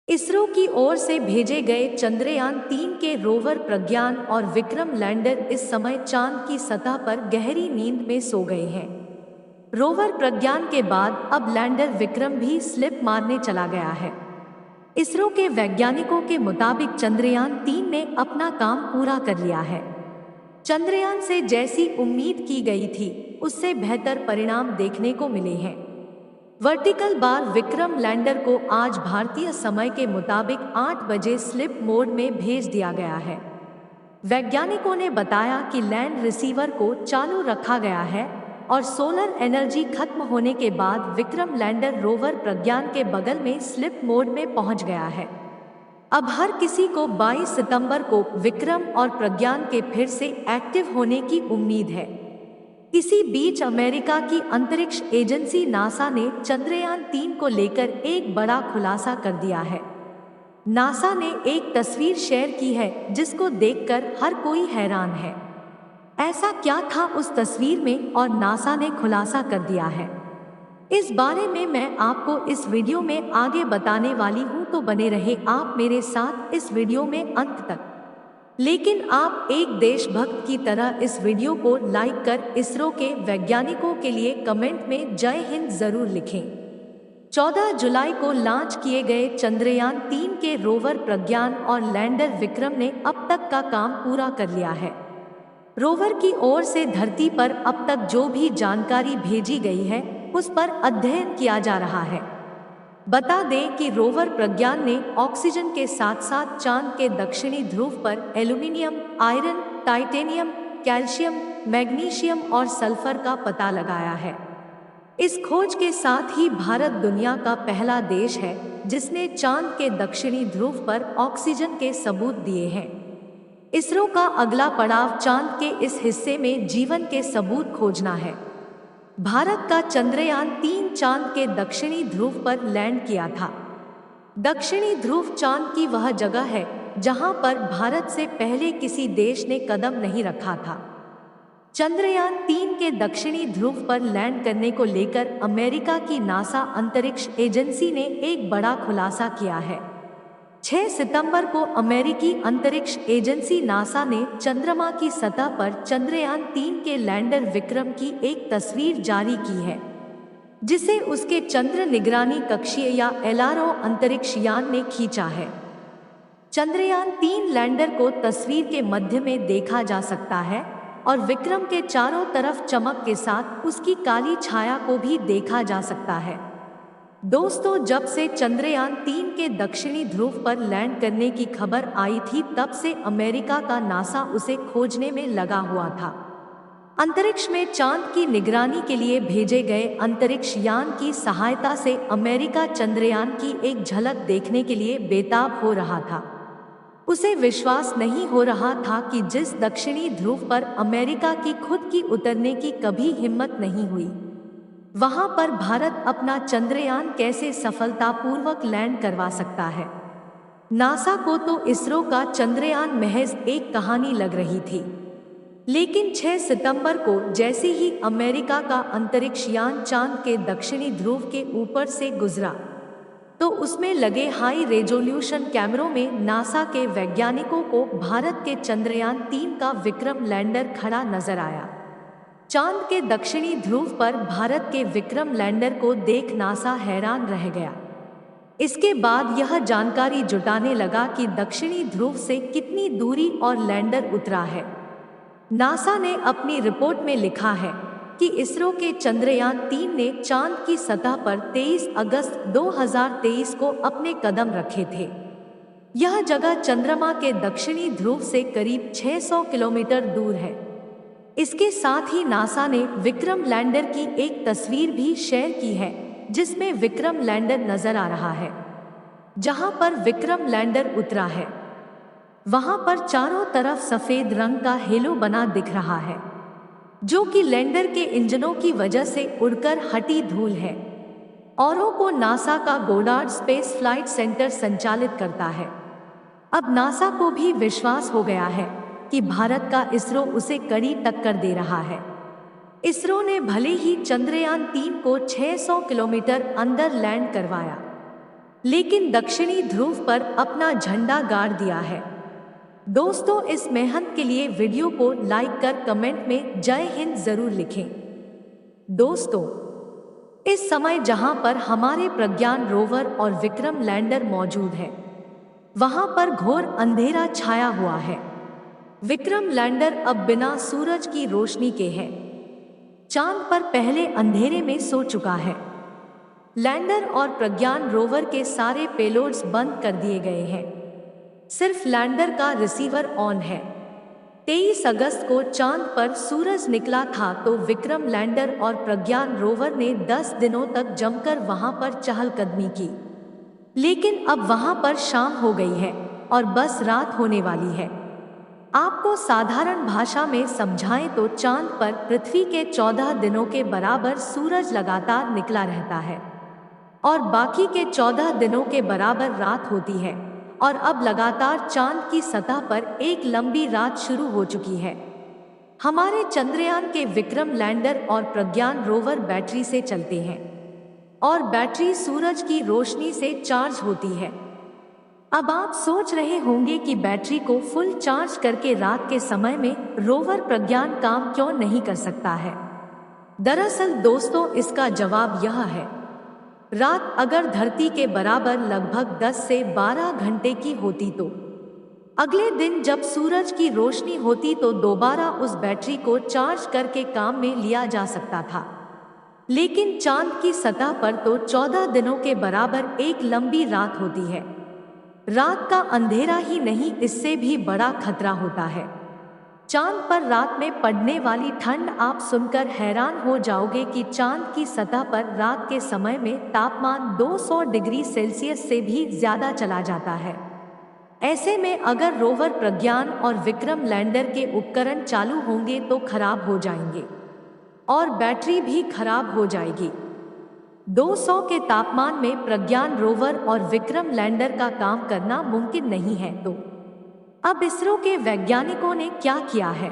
इसरो की ओर से भेजे गए चंद्रयान 3 के रोवर प्रज्ञान और विक्रम लैंडर इस समय चांद की सतह पर गहरी नींद में सो गए हैं। रोवर प्रज्ञान के बाद अब लैंडर विक्रम भी स्लिप मारने चला गया है। इसरो के वैज्ञानिकों के मुताबिक चंद्रयान 3 ने अपना काम पूरा कर लिया है। चंद्रयान से जैसी उम्मीद की गई थी, उससे बेहतर परिणाम देखने को मिले हैं। वर्टिकल बार विक्रम लैंडर को आज भारतीय समय के मुताबिक 8 बजे स्लिप मोड में भेज दिया गया है। वैज्ञानिकों ने बताया कि लैंड रिसीवर को चालू रखा गया है और सोलर एनर्जी खत्म होने के बाद विक्रम लैंडर रोवर प्रज्ञान के बगल में स्लिप मोड में पहुंच गया है। अब हर किसी को 22 सितंबर को विक्रम और प्रज्ञान के फिर से एक्टिव होने की उम्मीद है। इसी बीच अमेरिका की अंतरिक्ष एजेंसी नासा ने चंद्रयान 3 को लेकर एक बड़ा खुलासा कर दिया है। नासा ने एक तस्वीर शेयर की है जिसको देखकर हर कोई हैरान है। ऐसा क्या था उस तस्वीर में और नासा ने खुलासा कर दिया है, इस बारे में मैं आपको इस वीडियो में आगे बताने वाली हूं, तो बने रहे आप मेरे साथ इस वीडियो में अंत तक। लेकिन आप एक देशभक्त की तरह इस वीडियो को लाइक कर इसरो के वैज्ञानिकों के लिए कमेंट में जय हिंद जरूर लिखें। 14 जुलाई को लॉन्च किए गए चंद्रयान 3 के रोवर प्रज्ञान और लैंडर विक्रम ने अब तक का काम पूरा कर लिया है। रोवर की ओर से धरती पर अब तक जो भी जानकारी भेजी गई है, उस पर अध्ययन किया जा रहा है। बता दें कि रोवर प्रज्ञान ने ऑक्सीजन के साथ साथ चांद के दक्षिणी ध्रुव पर aluminium, iron, titanium, calcium, magnesium और सल्फर का पता लगाया है। इस खोज के साथ ही भारत दुनिया का पहला देश है जिसने चांद के दक्षिणी ध्रुव पर ऑक्सीजन के सबूत दिए हैं। इसरो का अगला पड़ाव चांद के इस हिस्से में जीवन के सबूत खोजना है। भारत का चंद्रयान 3 चांद के दक्षिणी ध्रुव पर लैंड किया था। दक्षिणी ध्रुव चांद की वह जगह है जहां पर भारत से पहले किसी देश ने कदम नहीं रखा था। चंद्रयान 3 के दक्षिणी ध्रुव पर लैंड करने को लेकर अमेरिका की नासा अंतरिक्ष एजेंसी ने एक बड़ा खुलासा किया है। 6 सितंबर को अमेरिकी अंतरिक्ष एजेंसी नासा ने चंद्रमा की सतह पर चंद्रयान 3 के लैंडर विक्रम की एक तस्वीर जारी की है, जिसे उसके चंद्र निगरानी कक्षीय या एलआरओ अंतरिक्ष यान ने खींचा है। चंद्रयान 3 लैंडर को तस्वीर के मध्य में देखा जा सकता है और विक्रम के चारों तरफ चमक के साथ उसकी काली छाया को भी देखा जा सकता है। दोस्तों, जब से चंद्रयान 3 के दक्षिणी ध्रुव पर लैंड करने की खबर आई थी, तब से अमेरिका का नासा उसे खोजने में लगा हुआ था। अंतरिक्ष में चांद की निगरानी के लिए भेजे गए अंतरिक्ष यान की सहायता से अमेरिका चंद्रयान की एक झलक देखने के लिए बेताब हो रहा था। उसे विश्वास नहीं हो रहा था कि जिस दक्षिणी ध्रुव पर अमेरिका की खुद की उतरने की कभी हिम्मत नहीं हुई, वहां पर भारत अपना चंद्रयान कैसे सफलतापूर्वक लैंड करवा सकता है। नासा को तो इसरो का चंद्रयान महज एक कहानी लग रही थी, लेकिन 6 सितंबर को जैसे ही अमेरिका का अंतरिक्ष यान चांद के दक्षिणी ध्रुव के ऊपर से गुजरा, तो उसमें लगे हाई रेजोल्यूशन कैमरों में नासा के वैज्ञानिकों को भारत के चंद्रयान 3 का विक्रम लैंडर खड़ा नजर आया। चांद के दक्षिणी ध्रुव पर भारत के विक्रम लैंडर को देख नासा हैरान रह गया। इसके बाद यह जानकारी जुटाने लगा कि दक्षिणी ध्रुव से कितनी दूरी और लैंडर उतरा है। नासा ने अपनी रिपोर्ट में लिखा है कि इसरो के चंद्रयान 3 ने चांद की सतह पर 23 अगस्त 2023 को अपने कदम रखे थे। यह जगह चंद्रमा के दक्षिणी ध्रुव से करीब 600 किलोमीटर दूर है। इसके साथ ही नासा ने विक्रम लैंडर की एक तस्वीर भी शेयर की है, जिसमें विक्रम लैंडर नजर आ रहा है। जहां पर विक्रम लैंडर उतरा है, वहां पर चारों तरफ सफेद रंग का हेलो बना दिख रहा है, जो कि लैंडर के इंजनों की वजह से उड़कर हटी धूल है। औरों को नासा का गोडार्ड स्पेस फ्लाइट सेंटर संचालित करता है। अब नासा को भी विश्वास हो गया है कि भारत का इसरो उसे कड़ी टक्कर दे रहा है। इसरो ने भले ही चंद्रयान 3 को 600 किलोमीटर अंदर लैंड करवाया, लेकिन दक्षिणी ध्रुव पर अपना झंडा गाड़ दिया है। दोस्तों, इस मेहनत के लिए वीडियो को लाइक कर कमेंट में जय हिंद जरूर लिखें। दोस्तों, इस समय जहां पर हमारे प्रज्ञान रोवर और विक्रम लैंडर मौजूद है, वहां पर घोर अंधेरा छाया हुआ है। विक्रम लैंडर अब बिना सूरज की रोशनी के है। चांद पर पहले अंधेरे में सो चुका है। लैंडर और प्रज्ञान रोवर के सारे पेलोड्स बंद कर दिए गए हैं। सिर्फ लैंडर का रिसीवर ऑन है। 23 अगस्त को चांद पर सूरज निकला था तो विक्रम लैंडर और प्रज्ञान रोवर ने 10 दिनों तक जमकर वहां पर चहलकदमी की। लेकिन अब वहां पर शाम हो गई है और बस रात होने वाली है। आपको साधारण भाषा में समझाएं तो चांद पर पृथ्वी के 14 दिनों के बराबर सूरज लगातार निकला रहता है और बाकी के 14 दिनों के बराबर रात होती है। और अब लगातार चांद की सतह पर एक लंबी रात शुरू हो चुकी है। हमारे चंद्रयान के विक्रम लैंडर और प्रज्ञान रोवर बैटरी से चलते हैं और बैटरी सूरज की रोशनी से चार्ज होती है। अब आप सोच रहे होंगे कि बैटरी को फुल चार्ज करके रात के समय में रोवर प्रज्ञान काम क्यों नहीं कर सकता है। दरअसल दोस्तों, इसका जवाब यह है, रात अगर धरती के बराबर लगभग 10 से 12 घंटे की होती तो अगले दिन जब सूरज की रोशनी होती तो दोबारा उस बैटरी को चार्ज करके काम में लिया जा सकता था। लेकिन चांद की सतह पर तो 14 दिनों के बराबर एक लंबी रात होती है। रात का अंधेरा ही नहीं, इससे भी बड़ा खतरा होता है। चांद पर रात में पड़ने वाली ठंड आप सुनकर हैरान हो जाओगे कि चांद की सतह पर रात के समय में तापमान 200 डिग्री सेल्सियस से भी ज्यादा चला जाता है। ऐसे में अगर रोवर प्रज्ञान और विक्रम लैंडर के उपकरण चालू होंगे तो खराब हो जाएंगे और बैटरी भी खराब हो जाएगी। 200 के तापमान में प्रज्ञान रोवर और विक्रम लैंडर का काम करना मुमकिन नहीं है। तो अब इसरो के वैज्ञानिकों ने क्या किया है?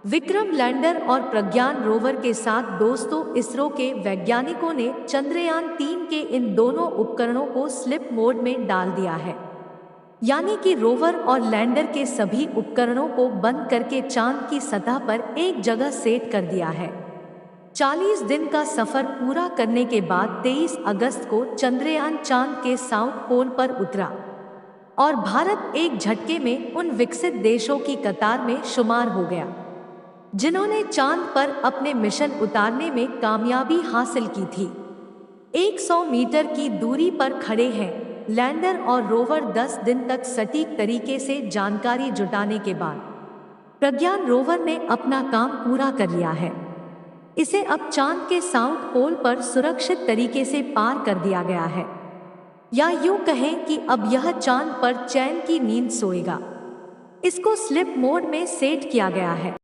विक्रम लैंडर और प्रज्ञान रोवर के साथ दोस्तों, इसरो के वैज्ञानिकों ने चंद्रयान 3 के इन दोनों उपकरणों को स्लिप मोड में डाल दिया है। यानी कि रोवर और लैंडर के सभी उपकरणों को बंद करके चांद की सतह पर एक जगह सेट कर दिया है। 40 दिन का सफर पूरा करने के बाद 23 अगस्त को चंद्रयान चांद के साउथ पोल पर उतरा और भारत एक झटके में उन विकसित देशों की कतार में शुमार हो गया जिन्होंने चांद पर अपने मिशन उतारने में कामयाबी हासिल की थी। 100 मीटर की दूरी पर खड़े हैं लैंडर और रोवर। 10 दिन तक सटीक तरीके से जानकारी जुटाने के बाद प्रज्ञान रोवर ने अपना काम पूरा कर लिया है। इसे अब चांद के साउथ पोल पर सुरक्षित तरीके से पार कर दिया गया है, या यूं कहें कि अब यह चांद पर चैन की नींद सोएगा। इसको स्लिप मोड में सेट किया गया है।